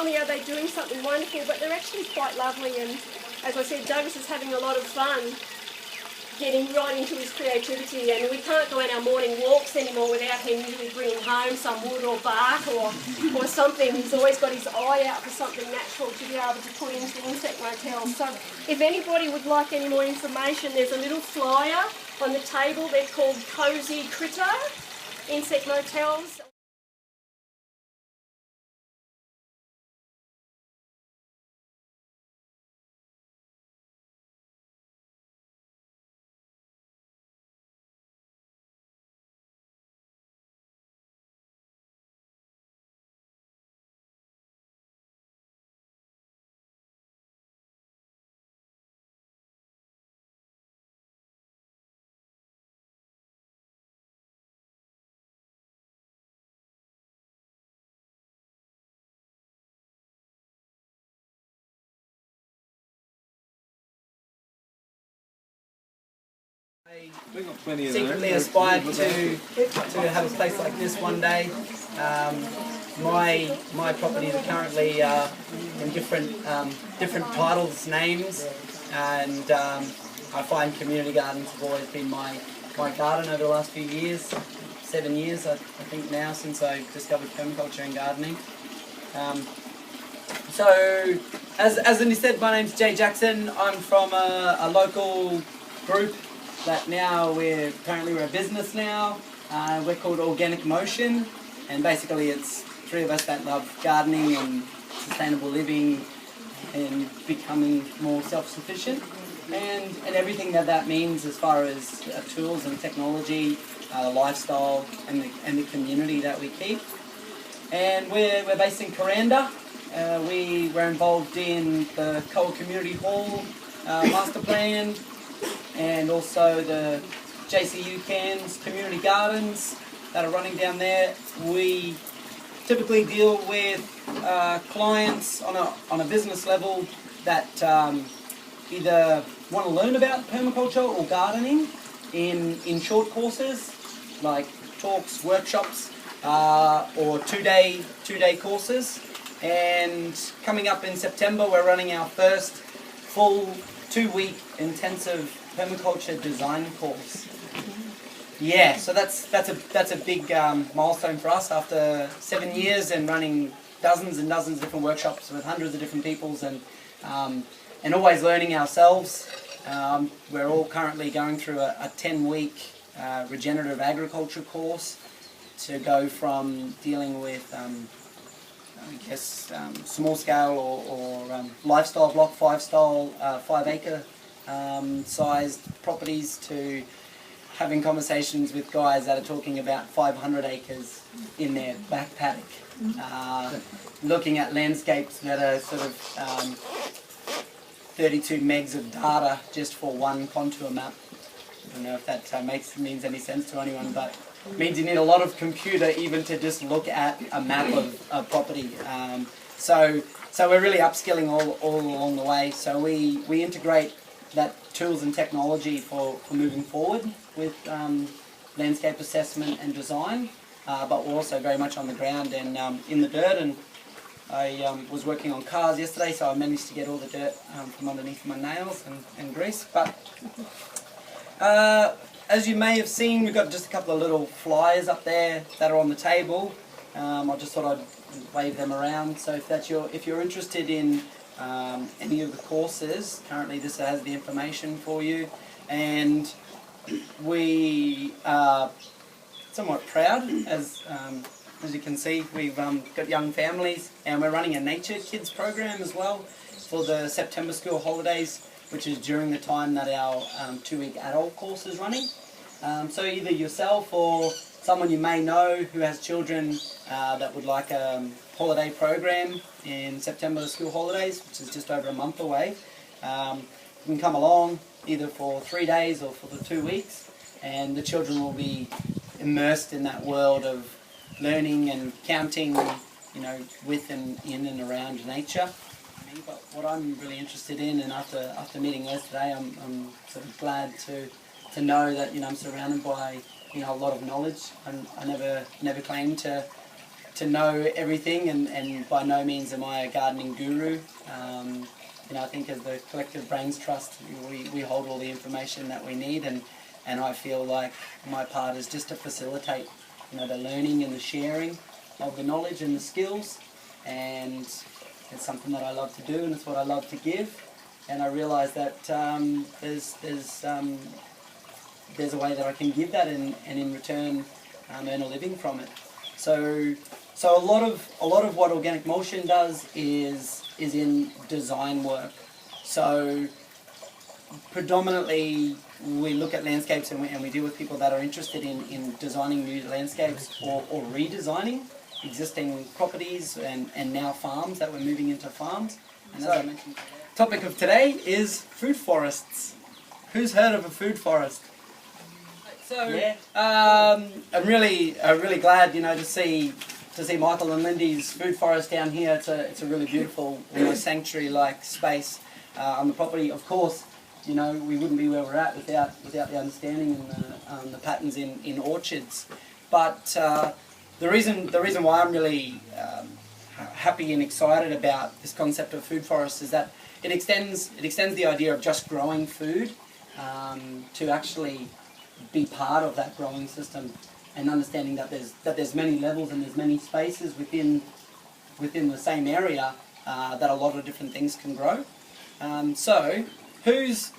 only are they doing something wonderful, but they're actually quite lovely. And as I said, Douglas is having a lot of fun getting right into his creativity, and we can't go on our morning walks anymore without him usually bringing home some wood or bark or something. He's always got his eye out for something natural to be able to put into insect motels. So if anybody would like any more information, there's a little flyer on the table. They're called Cozy Critter Insect Motels. I secretly aspired to have a place like this one day. My properties are currently in different titles, names, and I find community gardens have always been my garden over the last few years, 7 years I think now since I discovered permaculture and gardening. So as Lindy said, my name's Jay Jackson. I'm from a local group that now we're a business now. We're called Organic Motion, and basically it's three of us that love gardening and sustainable living and becoming more self-sufficient, and everything that means as far as tools and technology, the lifestyle and the community that we keep. And we're based in Kuranda. We were involved in the Coal Community Hall master plan, and also the JCU Cairns community gardens that are running down there. We typically deal with clients on a business level that either want to learn about permaculture or gardening in short courses like talks, workshops, or two-day courses. And coming up in September, we're running our first full 2-week intensive permaculture design course. Yeah, so that's a big milestone for us after 7 years and running dozens and dozens of different workshops with hundreds of different peoples, and always learning ourselves. We're all currently going through a 10-week regenerative agriculture course to go from dealing with small scale or lifestyle block 5-acre sized properties, to having conversations with guys that are talking about 500 acres in their back paddock, looking at landscapes that are sort of 32 megs of data just for one contour map. I don't know if that means any sense to anyone, but it means you need a lot of computer even to just look at a map of a property. So we're really upskilling all along the way. So we integrate that tools and technology for moving forward with landscape assessment and design, but we're also very much on the ground and in the dirt. And I was working on cars yesterday, so I managed to get all the dirt from underneath my nails and grease. But as you may have seen, we've got just a couple of little flyers up there that are on the table. I just thought I'd wave them around. So if you're interested in any of the courses, currently this has the information for you. And we are somewhat proud, as you can see, we've got young families, and we're running a nature kids program as well for the September school holidays, which is during the time that our 2-week adult course is running. So either yourself or someone you may know who has children that would like a holiday program in September school holidays, which is just over a month away, you can come along either for 3 days or for the 2 weeks, and the children will be immersed in that world of learning and counting, with and in and around nature. But what I'm really interested in, and after meeting Liz today, I'm sort of glad to know that I'm surrounded by a lot of knowledge. I never claimed to to know everything, and by no means am I a gardening guru. You know, I think as the Collective Brains Trust, we hold all the information that we need, and I feel like my part is just to facilitate, you know, the learning and the sharing of the knowledge and the skills, and it's something that I love to do, and it's what I love to give. And I realise that there's a way that I can give that, and in return earn a living from it. So a lot of what Organic Motion does is in design work. So predominantly we look at landscapes, and we deal with people that are interested in designing new landscapes or redesigning existing properties and now farms that we're moving into farms. And as I mentioned, topic of today is food forests. Who's heard of a food forest? So yeah. I'm really glad, you know, to see Michael and Lindy's food forest down here. It's a really beautiful, almost sanctuary-like space on the property. Of course, you know, we wouldn't be where we're at without the understanding and the patterns in orchards. But the reason why I'm really happy and excited about this concept of food forests is that it extends the idea of just growing food to actually be part of that growing system, and understanding that there's many levels and there's many spaces within the same area that a lot of different things can grow. So who's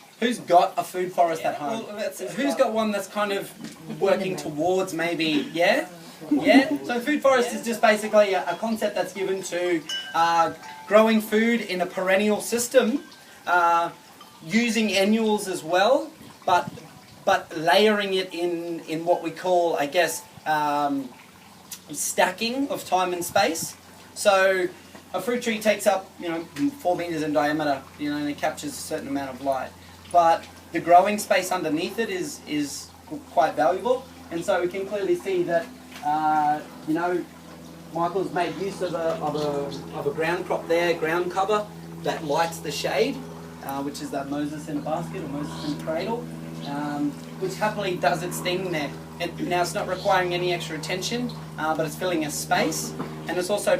got a food forest at home? Well, who's got one that's kind of working towards maybe, yeah? Yeah? So food forest is just basically a concept that's given to growing food in a perennial system, using annuals as well, but layering it in what we call, I guess, stacking of time and space. So a fruit tree takes up, you know, 4 meters in diameter, you know, and it captures a certain amount of light. But the growing space underneath it is quite valuable, and so we can clearly see that, you know, Michael's made use of a ground crop there, ground cover, that lights the shade, which is that Moses in a basket or Moses in a cradle. Which happily does its thing there. Now it's not requiring any extra attention, but it's filling a space, and it's also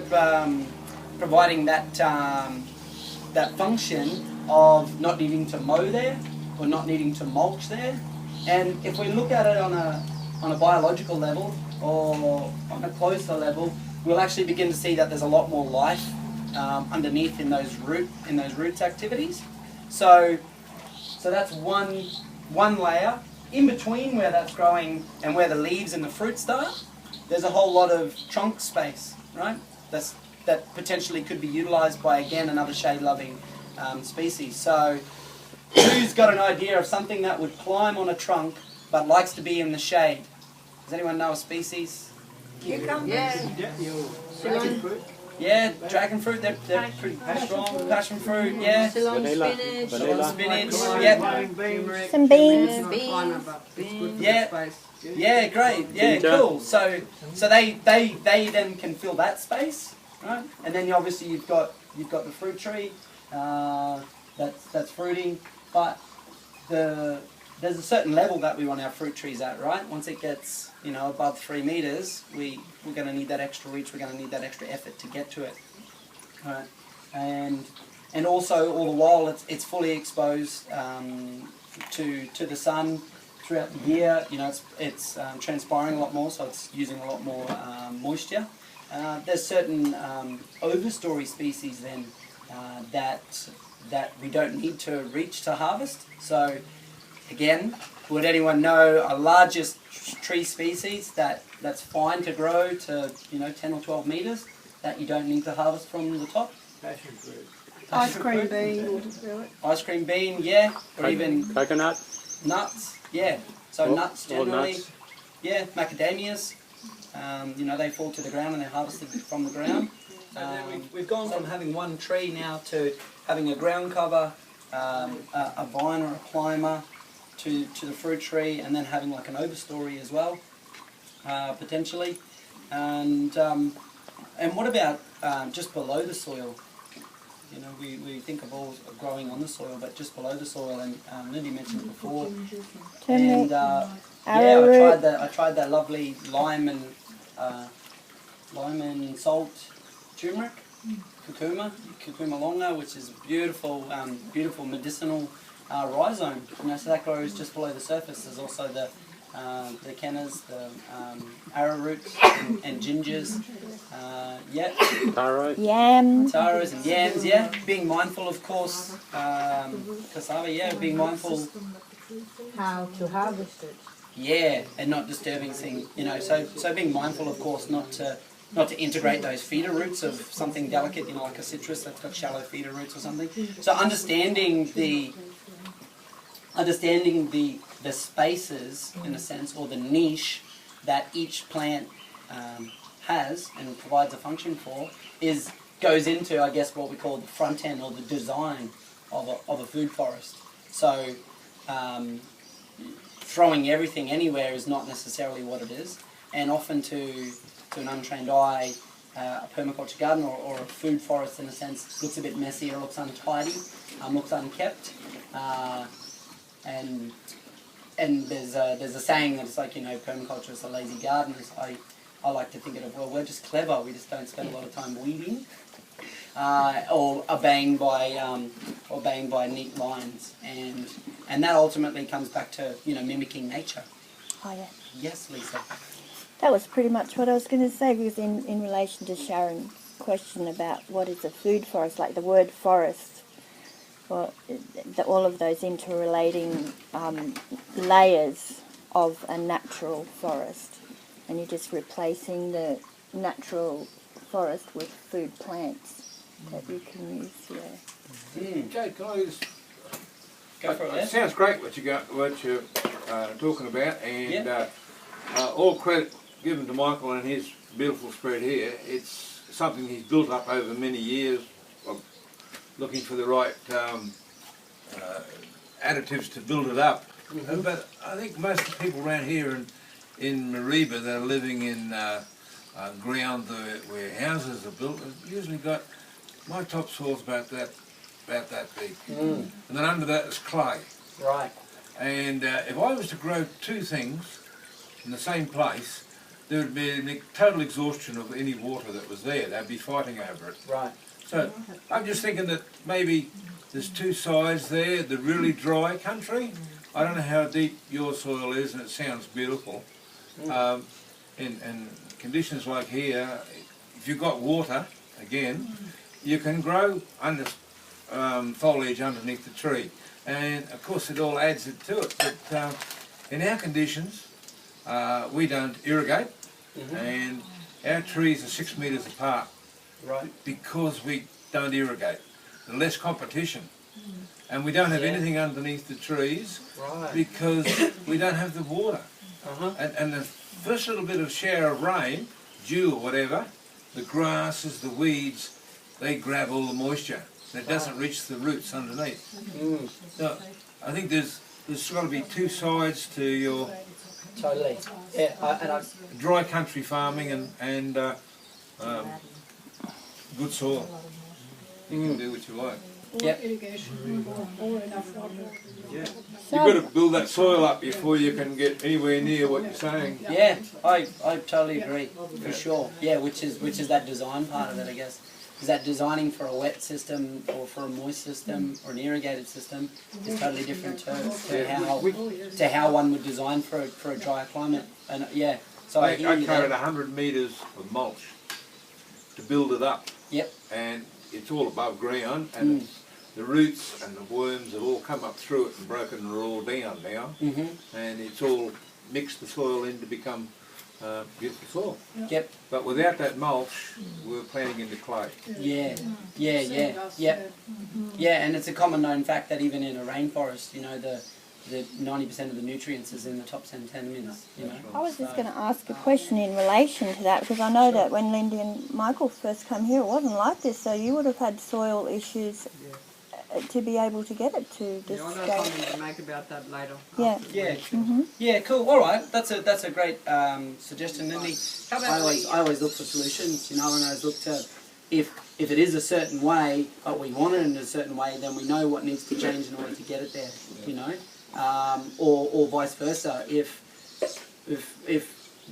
providing that that function of not needing to mow there or not needing to mulch there. And if we look at it on a biological level or on a closer level, we'll actually begin to see that there's a lot more life underneath in those roots activities. So that's one layer. In between where that's growing and where the leaves and the fruit start, there's a whole lot of trunk space, right? That potentially could be utilised by, again, another shade-loving species. So who's got an idea of something that would climb on a trunk but likes to be in the shade? Does anyone know a species? Cucumber. Yeah, dragon fruit, they're pretty strong. Passion fruit, yeah. Ceylon spinach. Ceylon spinach, yeah. Some beans. Yeah, great, yeah, cool. So they then can fill that space, right? And then obviously you've got the fruit tree that's fruiting, but there's a certain level that we want our fruit trees at, right? Once it gets, you know, above 3 meters, we're going to need that extra reach, we're going to need that extra effort to get to it, right? And also all the while it's fully exposed to the sun throughout the year. You know, it's transpiring a lot more, so it's using a lot more moisture. There's certain overstory species then that we don't need to reach to harvest. So again, would anyone know a largest tree species that's fine to grow to, you know, 10 or 12 meters that you don't need to harvest from the top? Passion fruit. Ice cream bean. Ice cream bean, yeah, or even coconut. Nuts, yeah. So nuts generally, nuts. yeah, macadamias. You know, they fall to the ground and they're harvested from the ground. We've gone from having one tree now to having a ground cover, a vine or a climber to the fruit tree, and then having like an overstory as well, potentially. And what about just below the soil? You know, we think of all growing on the soil, but just below the soil, and Lindy mentioned it before. And I tried that lovely lime and lime and salt turmeric, curcuma longa, which is beautiful, beautiful medicinal rhizome. You know, so that grows just below the surface. There's also the kennas, the arrowroots and gingers. Yeah. Taro. Yam. Taros and yams, yeah. Being mindful, of course. Cassava, yeah. Being mindful. How to harvest it. Yeah, and not disturbing things. You know, so being mindful, of course, not to integrate those feeder roots of something delicate, you know, like a citrus that's got shallow feeder roots or something. So understanding the spaces, in a sense, or the niche that each plant has and provides a function for, goes into, I guess, what we call the front end or the design of a food forest. So throwing everything anywhere is not necessarily what it is, and often to an untrained eye, a permaculture garden or a food forest, in a sense, looks a bit messy or looks untidy, looks unkept, and there's a saying that it's like, you know, permaculture is a lazy gardeners. I like to think of it, well, we're just clever. We just don't spend a lot of time weeding, or obeying by neat lines, and that ultimately comes back to, you know, mimicking nature. Oh, yeah. Yes, Lisa. That was pretty much what I was going to say, because in relation to Sharon's question about what is a food forest, like the word forest, well, all of those interrelating layers of a natural forest, and you're just replacing the natural forest with food plants that you can use, yeah. Jay, can I just... Go for it, Les. It sounds great what you're talking about, and all credit given to Michael and his beautiful spread here. It's something he's built up over many years of looking for the right additives to build it up. But I think most of the people around here in Mareeba that are living in ground where houses are built have usually got, my topsoil's about that big, and then under that is clay. Right. And if I was to grow two things in the same place, there would be a total exhaustion of any water that was there. They'd be fighting over it. Right. So I'm just thinking that maybe there's two sides there, the really dry country. I don't know how deep your soil is, and it sounds beautiful. In conditions like here, if you've got water, again, you can grow under foliage underneath the tree. And of course it all adds it to it. But in our conditions, we don't irrigate, and our trees are 6 metres apart. Right. Because we don't irrigate. There's less competition. And we don't have anything underneath the trees because we don't have the water. And the first little bit of shower of rain, dew or whatever, the grasses, the weeds, they grab all the moisture. And it doesn't reach the roots underneath. So I think there's got to be two sides to your Totally. Yeah. dry country farming and good soil. You can do what you like. Yep. Yeah. You've got to build that soil up before you can get anywhere near what you're saying. Yeah, I totally agree, for sure. Yeah, which is that design part of it, I guess. Is that designing for a wet system or for a moist system or an irrigated system is totally different to how one would design for a drier climate. And yeah, so I carried 100 metres of mulch to build it up. Yep. And it's all above ground, and the roots and the worms have all come up through it and broken it all down now. And it's all mixed the soil in to become beautiful soil. Yep. But without that mulch, we're planting into clay. Yeah, and it's a common known fact that even in a rainforest, you know, the 90% of the nutrients is in the top 10 minutes. You know. I was just going to ask a question in relation to that, because I know that when Lindy and Michael first came here, it wasn't like this, so you would have had soil issues to be able to get it to this I'll stage. have something to make about that later. Yeah. Yeah. Yeah. Cool. All right. That's a great suggestion, Lindy. I always look for solutions. You know, and I always look to if it is a certain way, but we want it in a certain way, then we know what needs to change in order to get it there. You know, or vice versa. If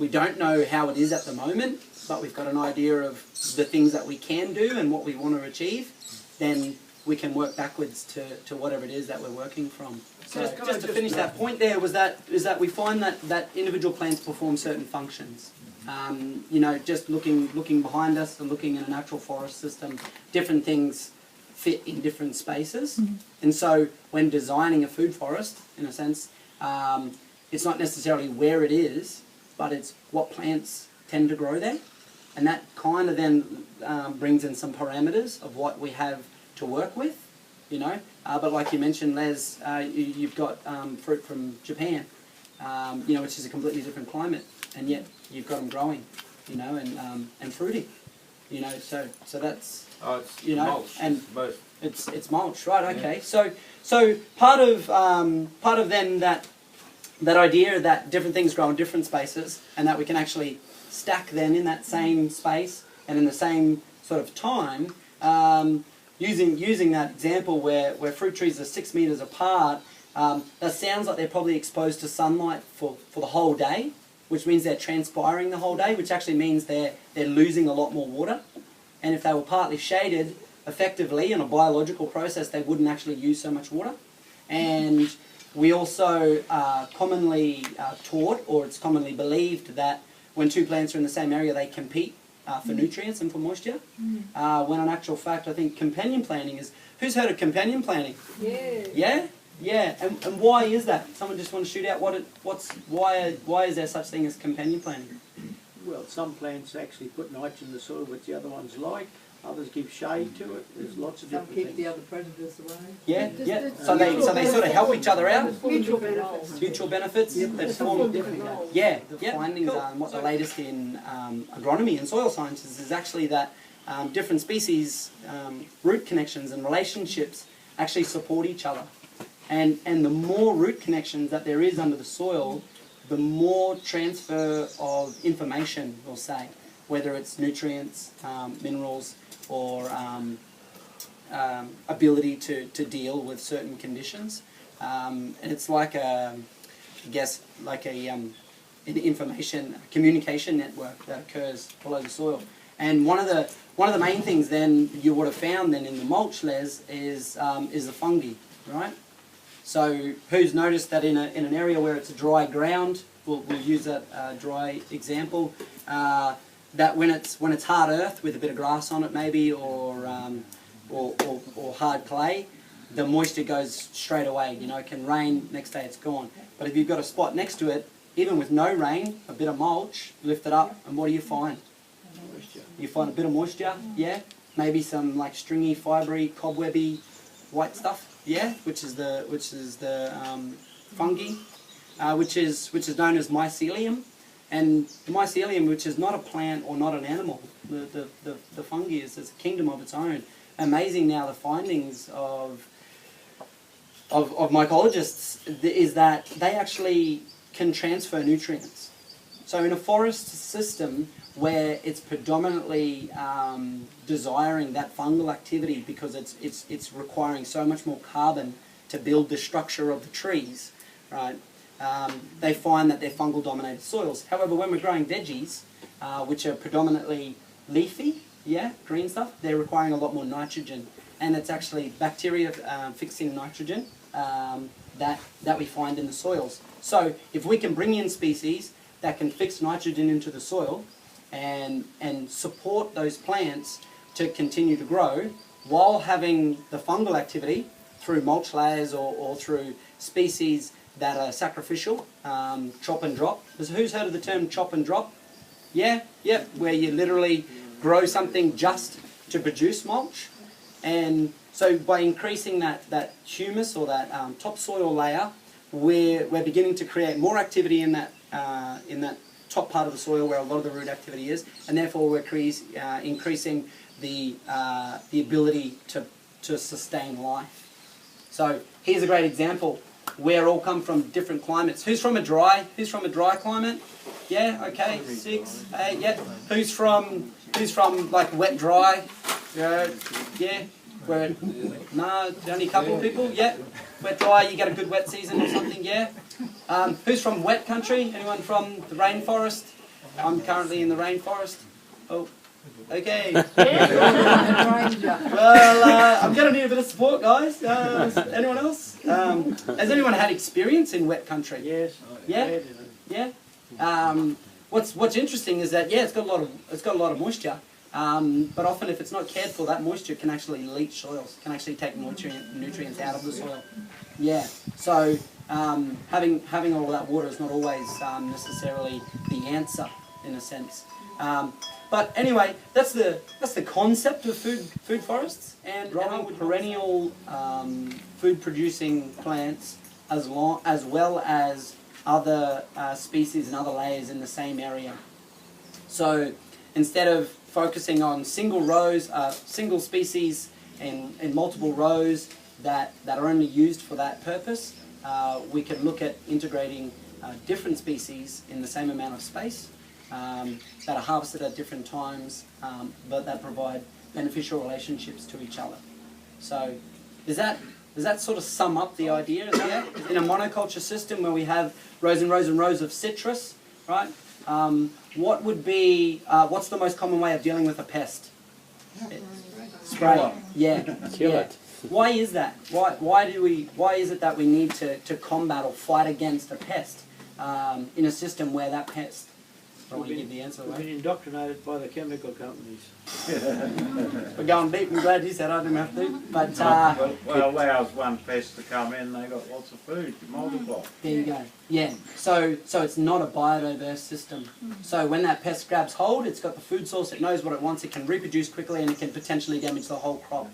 we don't know how it is at the moment, but we've got an idea of the things that we can do and what we want to achieve, then we can work backwards to whatever it is that we're working from. So just to finish that point there is that we find that individual plants perform certain functions. You know, just looking behind us and looking in a natural forest system, different things fit in different spaces. And so when designing a food forest, in a sense, it's not necessarily where it is, but it's what plants tend to grow there. And that kind of then brings in some parameters of what we have to work with, you know. But like you mentioned, Les, you've got fruit from Japan, you know, which is a completely different climate, and yet you've got them growing, you know, and fruiting, you know. So that's it's you know, mulch. and Both. it's mulch, right? Okay. So part of then that idea that different things grow in different spaces, and that we can actually stack them in that same space and in the same sort of time. Using that example where fruit trees are 6 meters apart, that sounds like they're probably exposed to sunlight for the whole day, which means they're transpiring the whole day, which actually means they're losing a lot more water. And if they were partly shaded, effectively in a biological process, they wouldn't actually use so much water. And we also commonly taught, or it's commonly believed, that when two plants are in the same area, they compete for nutrients and for moisture. When in actual fact, I think companion planting is... Who's heard of companion planting? Yeah. Yeah? Yeah. And why is that? Someone just want to shoot out why is there such thing as companion planting? Well, some plants actually put nitrogen in the soil which the other ones like. Others give shade to it. There's lots of Some different keep things. the other predators away. Yeah, Just yeah. the So they sort of help each other out. Mutual benefits. Mutual benefits. They form different roles. Yeah, the findings are, and what the latest in agronomy and soil sciences is actually that different species, root connections and relationships actually support each other. And the more root connections that there is under the soil, the more transfer of information, we'll say, whether it's nutrients, minerals, or ability to deal with certain conditions. And it's like an communication network that occurs below the soil. And one of the main things then you would have found then in the mulch, Les, is the fungi, right? So who's noticed that in an area where it's a dry ground, we'll use that dry example, that when it's hard earth with a bit of grass on it maybe, or hard clay, the moisture goes straight away. You know, it can rain, next day it's gone. But if you've got a spot next to it, even with no rain, a bit of mulch, lift it up, and what do you find? Moisture. You find a bit of moisture, yeah? Maybe some like stringy, fibrous, cobwebby, white stuff, yeah? Which is the fungi, which is known as mycelium. And the mycelium, which is not a plant or not an animal, the fungi is a kingdom of its own. Amazing now the findings of mycologists is that they actually can transfer nutrients. So in a forest system where it's predominantly desiring that fungal activity because it's requiring so much more carbon to build the structure of the trees, right? They find that they're fungal dominated soils. However, when we're growing veggies, which are predominantly leafy, yeah, green stuff, they're requiring a lot more nitrogen. And it's actually bacteria fixing nitrogen that we find in the soils. So if we can bring in species that can fix nitrogen into the soil and support those plants to continue to grow while having the fungal activity through mulch layers or through species that are sacrificial, chop and drop. Who's heard of the term chop and drop? Yeah, yep, where you literally grow something just to produce mulch. And so by increasing that humus or that topsoil layer, we're beginning to create more activity in that top part of the soil where a lot of the root activity is, and therefore we're increasing the ability to sustain life. So here's a great example. We all come from different climates. Who's from a dry climate? Yeah, okay, 6, 8, yeah. Who's from like wet dry? Yeah. No, only a couple of people, yeah. Wet dry, you get a good wet season or something, yeah. Who's from wet country? Anyone from the rainforest? I'm currently in the rainforest. Oh, okay. Ranger. Well, I'm going to need a bit of support, guys. Anyone else? Has anyone had experience in wet country? Yes. Yeah? Yeah. What's interesting is that it's got a lot of moisture, but often if it's not cared for, that moisture can actually leach soils, can actually take nutrients out of the soil. Yeah. So having all of that water is not always necessarily the answer, in a sense. But anyway, that's the concept of food forests, and growing perennial food producing plants as well as other species and other layers in the same area. So instead of focusing on single rows, single species in multiple rows that are only used for that purpose, we can look at integrating different species in the same amount of space that are harvested at different times, but that provide beneficial relationships to each other. So does that sort of sum up the idea there? In a monoculture system where we have rows and rows and rows of citrus, right? What would be, what's the most common way of dealing with a pest? Spray. Yeah. Kill it. Why is that? Why is it that we need to combat or fight against a pest in a system where that pest? I don't want to give the answer We've away. been indoctrinated by the chemical companies. We're going deep. I'm glad you said I didn't have to. But well, allows one pest to come in, they got lots of food to multiply. there you go. Yeah. So it's not a biodiverse system. So when that pest grabs hold, it's got the food source. It knows what it wants. It can reproduce quickly, and it can potentially damage the whole crop.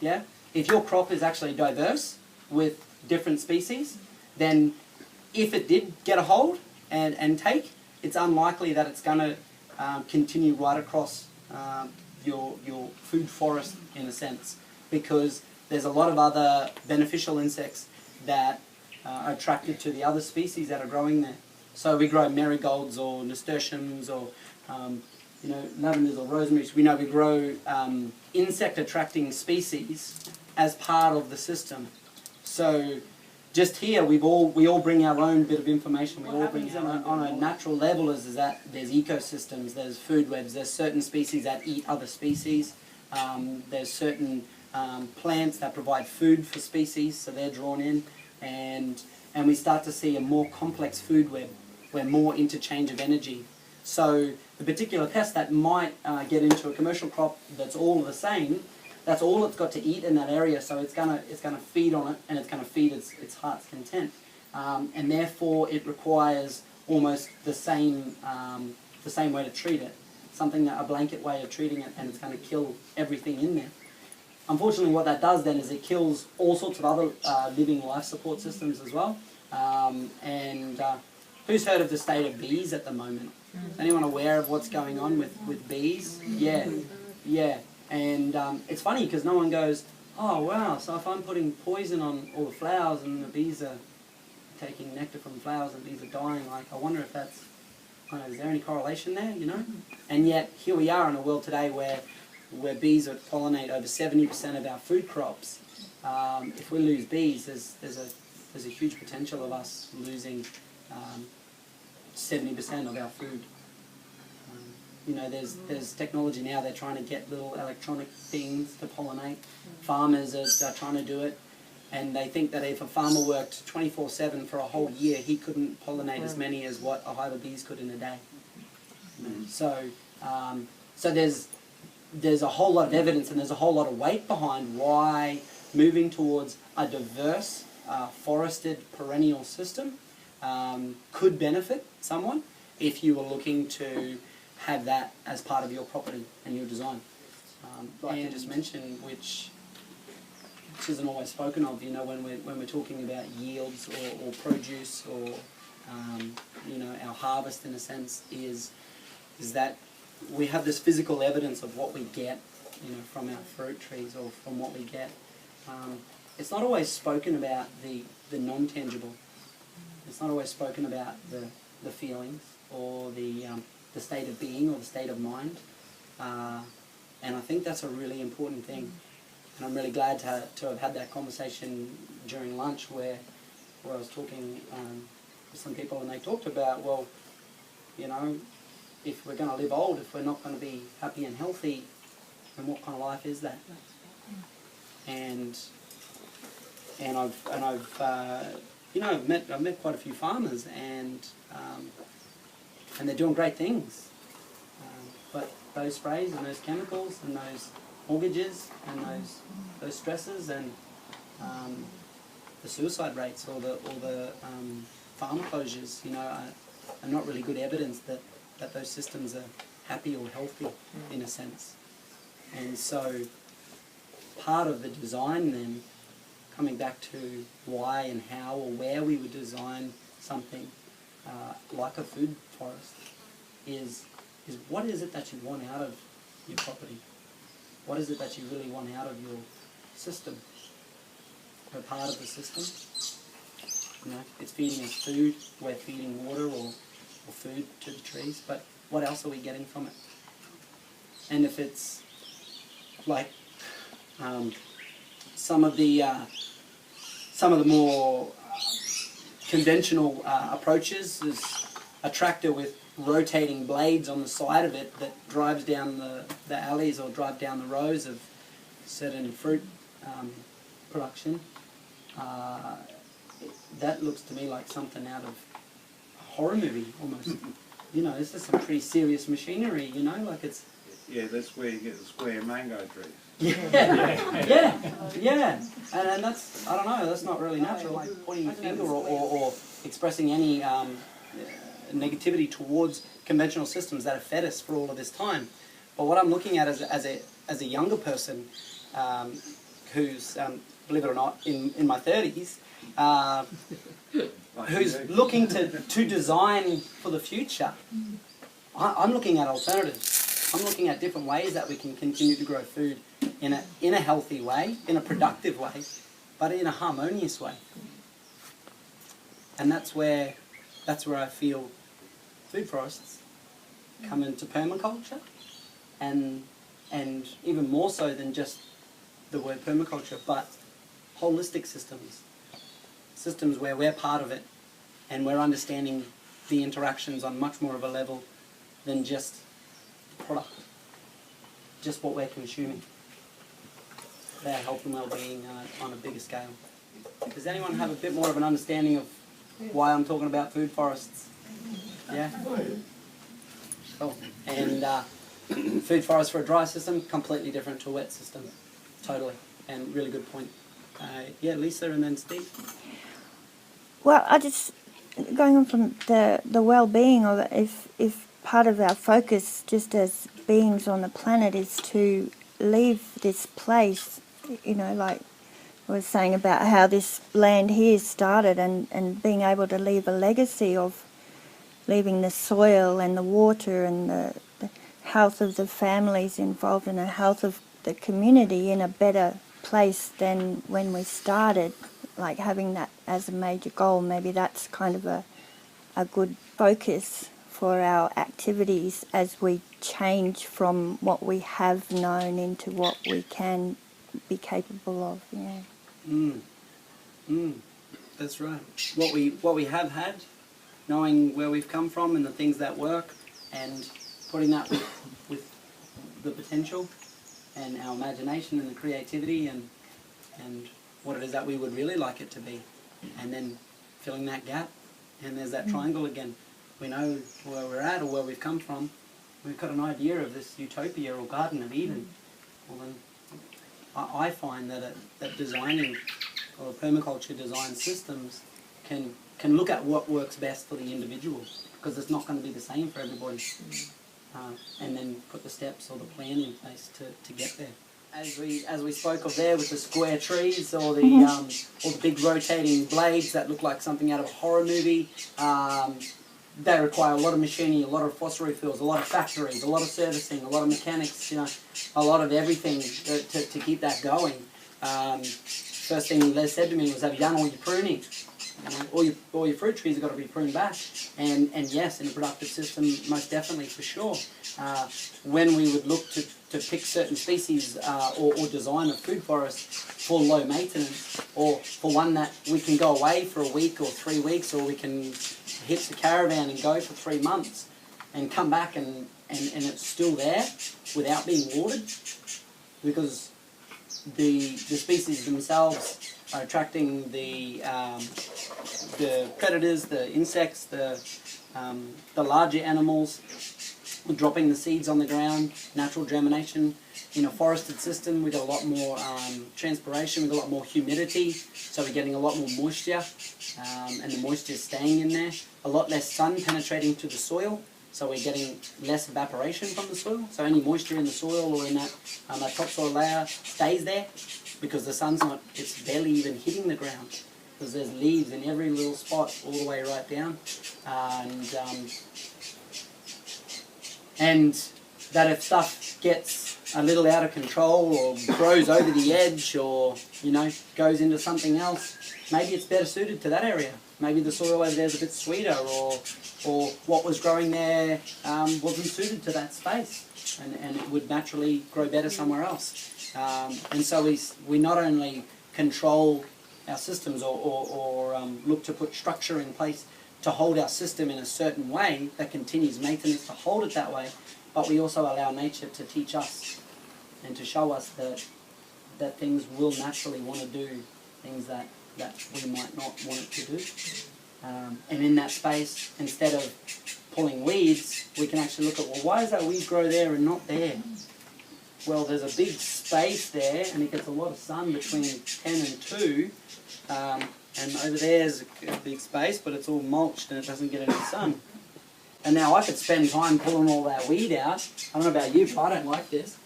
Yeah. If your crop is actually diverse with different species, then if it did get a hold and take, it's unlikely that it's going to continue right across your food forest in a sense, because there's a lot of other beneficial insects that are attracted to the other species that are growing there. So we grow marigolds or nasturtiums or lavenders or rosemaries. We know we grow insect attracting species as part of the system. So just here, we all bring our own bit of information. We all bring our own, on a natural level is that there's ecosystems, there's food webs, there's certain species that eat other species, there's certain plants that provide food for species, so they're drawn in, and we start to see a more complex food web, where more interchange of energy. So the particular pest that might get into a commercial crop that's all the same, that's all it's got to eat in that area, so it's gonna feed on it, and it's gonna feed its heart's content, and therefore it requires almost the same way to treat it, a blanket way of treating it, and it's going to kill everything in there. Unfortunately, what that does then is it kills all sorts of other living life support systems as well. Who's heard of the state of bees at the moment? Is anyone aware of what's going on with bees? Yeah. And it's funny because no one goes, oh wow, so if I'm putting poison on all the flowers and the bees are taking nectar from the flowers and bees are dying, like I wonder if that's, is there any correlation there, And yet here we are in a world today where bees pollinate over 70% of our food crops. If we lose bees, there's a huge potential of us losing 70% of our food. There's technology now, they're trying to get little electronic things to pollinate. Farmers are trying to do it, and they think that if a farmer worked 24/7 for a whole year, he couldn't pollinate as many as what a hive of bees could in a day. So there's a whole lot of evidence and there's a whole lot of weight behind why moving towards a diverse forested perennial system could benefit someone if you were looking to have that as part of your property and your design. Like you just mentioned, which isn't always spoken of, when we're talking about yields or produce or our harvest in a sense is that we have this physical evidence of what we get, from our fruit trees or from what we get. It's not always spoken about the non-tangible. It's not always spoken about the feelings or the state of being or the state of mind. And I think that's a really important thing. And I'm really glad to have had that conversation during lunch where I was talking with some people and they talked about, if we're going to live old, if we're not going to be happy and healthy, then what kind of life is that? And I've you know, I've met quite a few farmers, and they're doing great things. But those sprays and those chemicals and those mortgages and those stresses and the suicide rates or the farm closures, you know, are not really good evidence that those systems are happy or healthy in a sense. And so part of the design then, coming back to why and how or where we would design something like a food forest, is what is it that you want out of your property? What is it that you really want out of your system? We're part of the system. You know, it's feeding us food, we're feeding water or food to the trees, but what else are we getting from it? And if it's like some of the more conventional approaches, is a tractor with rotating blades on the side of it that drives down the alleys or drive down the rows of certain fruit production. That looks to me like something out of a horror movie almost. You know, this is some pretty serious machinery, you know, like it's... Yeah, that's where you get the square mango trees. Yeah. And that's, I don't know, that's not really natural, like pointing your finger or expressing any negativity towards conventional systems that have fed us for all of this time. But what I'm looking at as a younger person who's, believe it or not, in my 30s, who's looking to design for the future, I'm looking at alternatives. I'm looking at different ways that we can continue to grow food in a healthy way, in a productive way, but in a harmonious way. And that's where I feel food forests come into permaculture, and even more so than just the word permaculture, but holistic systems where we're part of it and we're understanding the interactions on much more of a level than just product, just what we're consuming. Their health and well-being on a bigger scale. Does anyone have a bit more of an understanding of why I'm talking about food forests? Yeah? Cool. And food forests for a dry system, completely different to a wet system. Totally. And really good point. Yeah, Lisa and then Steve. Well, I just, going on from the well-being of it, if part of our focus just as beings on the planet is to leave this place, you know, like I was saying about how this land here started, and being able to leave a legacy of leaving the soil and the water and the health of the families involved in the health of the community in a better place than when we started, like having that as a major goal. Maybe that's kind of a good focus for our activities as we change from what we have known into what we can be capable of. Yeah. That's right. What we have had, knowing where we've come from and the things that work, and putting that with the potential and our imagination and the creativity and what it is that we would really like it to be, and then filling that gap. And there's that triangle again. We know where we're at or where we've come from. We've got an idea of this utopia or Garden of Eden. Well, then I find that designing or permaculture design systems can look at what works best for the individual, because it's not going to be the same for everybody. And then put the steps or the plan in place to get there. As we spoke of there with the square trees or the big rotating blades that look like something out of a horror movie, they require a lot of machinery, a lot of fossil fuels, a lot of factories, a lot of servicing, a lot of mechanics, you know, a lot of everything to keep that going. First thing Les said to me was, have you done all your pruning? All your fruit trees have got to be pruned back. And yes, in a productive system, most definitely, for sure. When we would look to pick certain species or design a food forest for low maintenance, or for one that we can go away for a week or 3 weeks, or we can hit the caravan and go for 3 months, and come back and it's still there without being watered, because the species themselves are attracting the predators, the insects, the larger animals, dropping the seeds on the ground, natural germination. In a forested system, we've got a lot more transpiration, we've got a lot more humidity, so we're getting a lot more moisture, and the moisture is staying in there. A lot less sun penetrating to the soil, so we're getting less evaporation from the soil. So any moisture in the soil or in that topsoil layer stays there, because the sun's not, it's barely even hitting the ground, because there's leaves in every little spot all the way right down. And that if stuff gets a little out of control or grows over the edge or, you know, goes into something else, maybe it's better suited to that area. Maybe the soil over there is a bit sweeter, or what was growing there wasn't suited to that space, and it would naturally grow better somewhere else. And so we not only control our systems or look to put structure in place to hold our system in a certain way that continues maintenance to hold it that way, but we also allow nature to teach us and to show us that things will naturally want to do things that we might not want it to do. And in that space, instead of pulling weeds, we can actually look at, well, why does that weed grow there and not there? Well, there's a big space there, and it gets a lot of sun between 10 and 2, and over there's a big space, but it's all mulched and it doesn't get any sun. And now I could spend time pulling all that weed out. I don't know about you, but I don't like this.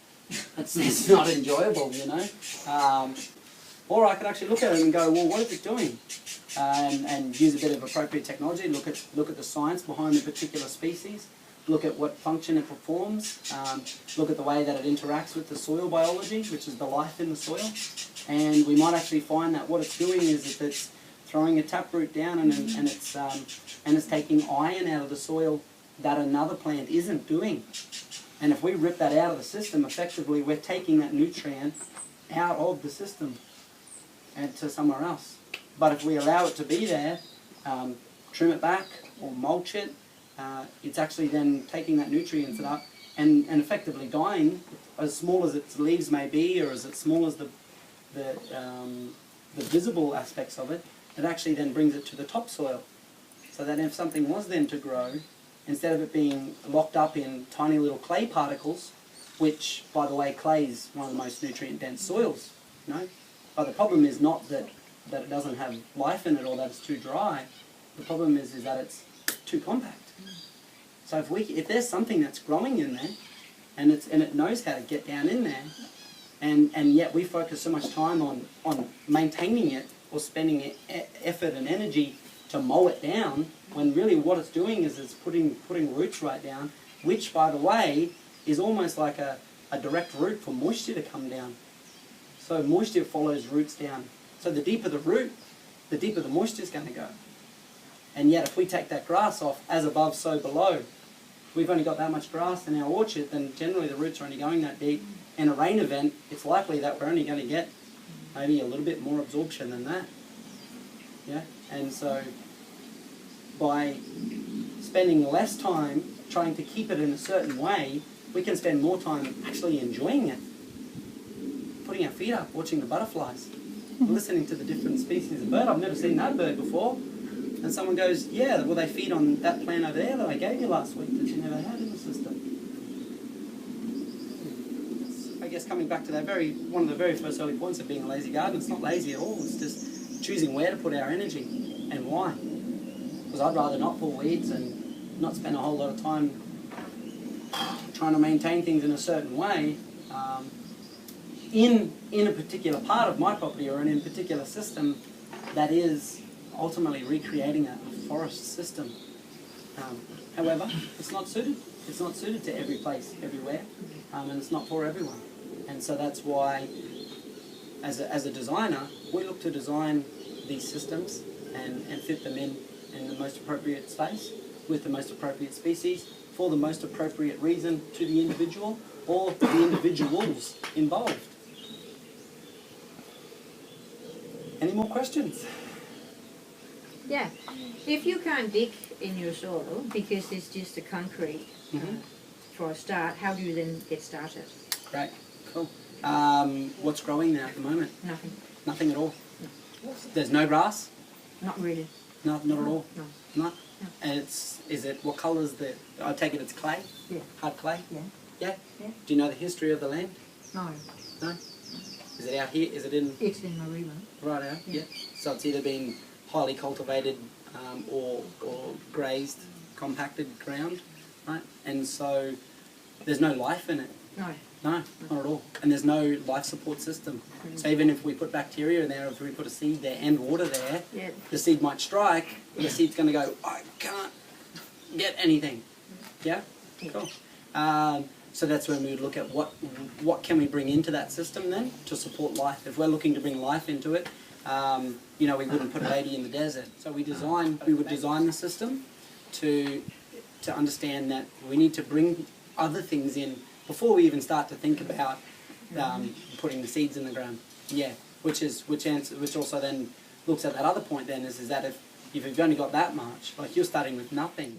It's not enjoyable, you know. Or I could actually look at it and go, well, what is it doing? And use a bit of appropriate technology. Look at the science behind the particular species. Look at what function it performs. Look at the way that it interacts with the soil biology, which is the life in the soil. And we might actually find that what it's doing is that it's throwing a taproot down and it's taking iron out of the soil that another plant isn't doing. And if we rip that out of the system, effectively we're taking that nutrient out of the system and to somewhere else. But if we allow it to be there, trim it back or mulch it, it's actually then taking that nutrient up and effectively dying, as small as its leaves may be, or as small as the visible aspects of it. It actually then brings it to the topsoil, so that if something was then to grow, instead of it being locked up in tiny little clay particles, which, by the way, clay is one of the most nutrient-dense soils, you know. But the problem is not that it doesn't have life in it or that it's too dry. The problem is that it's too compact. So if there's something that's growing in there, and it knows how to get down in there, and yet we focus so much time on maintaining it or spending effort and energy to mow it down, when really what it's doing is it's putting roots right down, which, by the way, is almost like a direct route for moisture to come down. So moisture follows roots down. So the deeper the root, the deeper the moisture is going to go. And yet if we take that grass off, as above, so below, we've only got that much grass in our orchard, then generally the roots are only going that deep. In a rain event, it's likely that we're only going to get maybe a little bit more absorption than that. Yeah? And so by spending less time trying to keep it in a certain way, we can spend more time actually enjoying it. Putting our feet up, watching the butterflies, listening to the different species of bird. I've never seen that bird before. And someone goes, yeah, well, they feed on that plant over there that I gave you last week that you never had in the system. I guess coming back to that one of the very first early points of being a lazy garden, it's not lazy at all. It's just choosing where to put our energy and why. Because I'd rather not pull weeds and not spend a whole lot of time trying to maintain things in a certain way in a particular part of my property or in a particular system that is ultimately recreating a forest system. However, it's not suited. It's not suited to every place, everywhere, and it's not for everyone. And so that's why, as a designer, we look to design these systems and fit them in the most appropriate space, with the most appropriate species, for the most appropriate reason to the individual or the individuals involved. Any more questions? Yeah. If you can't dig in your soil because it's just a concrete for a start, how do you then get started? Great, cool. What's growing there at the moment? Nothing. Nothing at all. There's no grass. Not really. No, not at all. No. No. And is it what colour is the? I take it it's clay. Yeah. Hard clay. Yeah. Yeah. Yeah. Do you know the history of the land? No. No. Is it out here? Is it in? It's in mareeba. Right out. Yeah. So it's either been highly cultivated or grazed, compacted ground, right? And so there's no life in it. No. No, not at all. And there's no life support system. So even if we put bacteria in there, if we put a seed there and water there, Yeah. the seed might strike, and the seed's going to go, I can't get anything. Yeah? Cool. So that's when we would look at what can we bring into that system then to support life. If we're looking to bring life into it, you know, we wouldn't put a baby in the desert. So we would design the system to understand that we need to bring other things in before we even start to think about putting the seeds in the ground. Yeah, which also then looks at that other point then is that if you've only got that much, like you're starting with nothing.